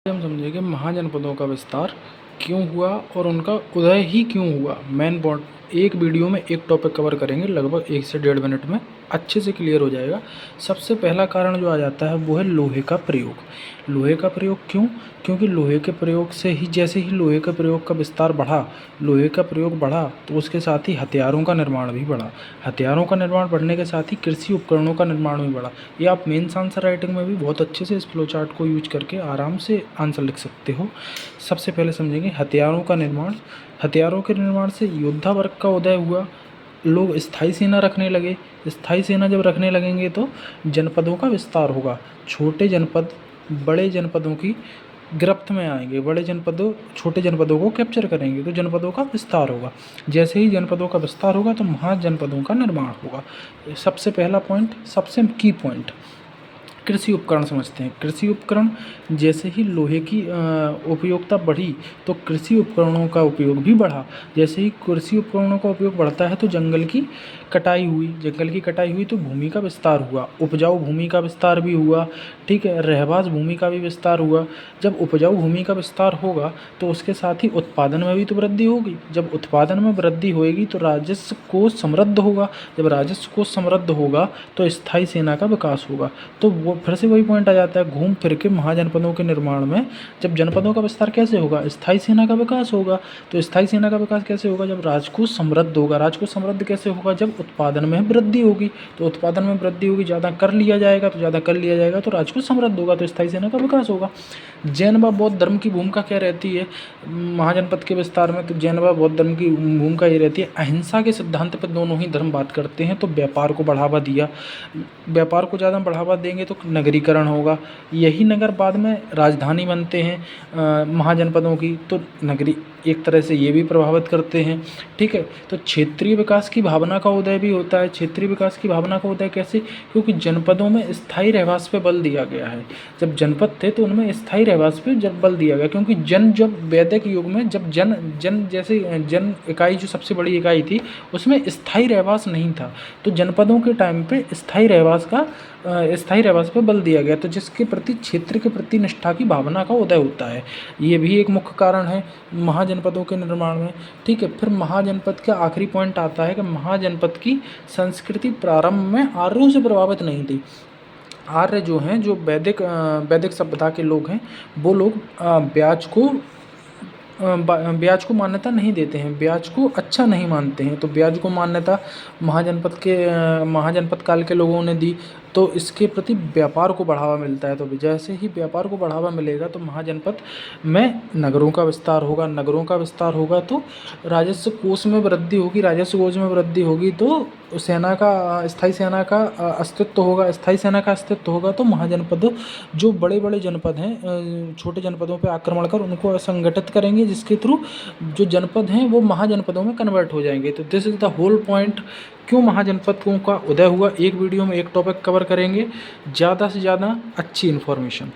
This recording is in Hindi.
हम समझेंगे महाजनपदों का विस्तार क्यों हुआ और उनका उदय ही क्यों हुआ। मेन पॉइंट एक वीडियो में एक टॉपिक कवर करेंगे, लगभग 1 से 1.5 मिनट में अच्छे से क्लियर हो जाएगा। सबसे पहला कारण जो आ जाता है वो है लोहे का प्रयोग। लोहे का प्रयोग क्यों? क्योंकि लोहे के प्रयोग से ही, जैसे ही लोहे के प्रयोग का विस्तार बढ़ा, लोहे का प्रयोग बढ़ा तो उसके साथ ही हथियारों का निर्माण भी बढ़ा। हथियारों का निर्माण बढ़ने के साथ ही कृषि उपकरणों का निर्माण भी बढ़ा। ये आप मेंस आंसर राइटिंग में भी बहुत अच्छे से इस फ्लो चार्ट को यूज करके आराम से आंसर लिख सकते हो। सबसे पहले समझेंगे हथियारों का निर्माण। हथियारों के निर्माण से योद्धा वर्ग का उदय हुआ, लोग स्थायी सेना रखने लगे। स्थायी सेना जब रखने लगेंगे तो जनपदों का विस्तार होगा। छोटे जनपद बड़े जनपदों की गिरफ्त में आएंगे, बड़े जनपदों छोटे जनपदों को कैप्चर करेंगे तो जनपदों का विस्तार होगा। जैसे ही जनपदों का विस्तार होगा तो महाजनपदों का निर्माण होगा। सबसे पहला पॉइंट, सबसे की पॉइंट, कृषि उपकरण समझते हैं। कृषि उपकरण, जैसे ही लोहे की उपयोगिता बढ़ी तो कृषि उपकरणों का उपयोग भी बढ़ा। जैसे ही कृषि उपकरणों का उपयोग बढ़ता है तो जंगल की कटाई हुई। जंगल की कटाई हुई तो भूमि का विस्तार हुआ, उपजाऊ भूमि का विस्तार भी हुआ। ठीक है, रहवास भूमि का भी विस्तार हुआ। जब उपजाऊ भूमि का विस्तार होगा तो उसके साथ ही उत्पादन में भी तो वृद्धि होगी। जब उत्पादन में वृद्धि होएगी तो राजस्व कोष समृद्ध होगा। जब राजस्व कोष समृद्ध होगा तो स्थायी सेना का विकास होगा। तो वो फिर से वही पॉइंट आ जाता है घूम फिर के महाजनपदों के निर्माण में। जब जनपदों का विस्तार कैसे होगा? स्थायी सेना का विकास होगा। तो स्थायी सेना का विकास कैसे होगा? जब राजकोष समृद्ध होगा। राजकोष समृद्ध कैसे होगा? जब उत्पादन में वृद्धि होगी। तो उत्पादन में वृद्धि होगी, ज़्यादा कर लिया जाएगा तो राजकोष समृद्ध होगा, तो स्थायी सेना का विकास होगा। जैन व बौद्ध धर्म की भूमिका क्या रहती है महाजनपद के विस्तार में? तो जैन व बौद्ध धर्म की भूमिका ये रहती है, अहिंसा के सिद्धांत पर दोनों ही धर्म बात करते हैं। तो व्यापार को बढ़ावा दिया, व्यापार को ज़्यादा बढ़ावा देंगे तो नगरीकरण होगा। यही नगर बाद में राजधानी बनते हैं महाजनपदों की, तो नगरी एक तरह से ये भी प्रभावित करते हैं। ठीक है, तो क्षेत्रीय विकास की भावना का उदय भी होता है। क्षेत्रीय विकास की भावना का उदय कैसे? क्योंकि जनपदों में स्थायी रहवास पे बल दिया गया है। जब जनपद थे तो उनमें स्थायी रहवास पे जब बल दिया गया, क्योंकि जब वैदिक युग में जब जैसे जन इकाई जो सबसे बड़ी इकाई थी उसमें स्थायी रहवास नहीं था, तो जनपदों के टाइम पे स्थायी रहवास पे बल दिया गया, तो जिसके प्रति क्षेत्र के प्रति निष्ठा की भावना का उदय होता है। ये भी एक मुख्य कारण है महाजनपदों के निर्माण में। ठीक है, फिर महाजनपद का आखिरी पॉइंट आता है कि महाजनपद की संस्कृति प्रारंभ में आर्यों से प्रभावित नहीं थी। आर्य जो हैं, जो वैदिक सभ्यता के लोग हैं, वो लोग ब्याज को मान्यता नहीं देते हैं, ब्याज को अच्छा नहीं मानते हैं। तो ब्याज को मान्यता महाजनपद काल के लोगों ने दी, तो इसके प्रति व्यापार को बढ़ावा मिलता है। तो जैसे ही व्यापार को बढ़ावा मिलेगा तो महाजनपद में नगरों का विस्तार होगा। नगरों का विस्तार होगा तो राजस्व कोष में वृद्धि होगी। राजस्व कोष में वृद्धि होगी तो स्थायी सेना का अस्तित्व होगा। स्थायी सेना का अस्तित्व होगा तो महाजनपद, जो बड़े बड़े जनपद हैं, छोटे जनपदों पर आक्रमण कर उनको संगठित करेंगे, जिसके थ्रू जो जनपद हैं वो महाजनपदों में कन्वर्ट हो जाएंगे। तो this is the whole point, क्यों महाजनपदों का उदय हुआ। एक वीडियो में एक टॉपिक कवर करेंगे, ज़्यादा से ज़्यादा अच्छी इन्फॉर्मेशन।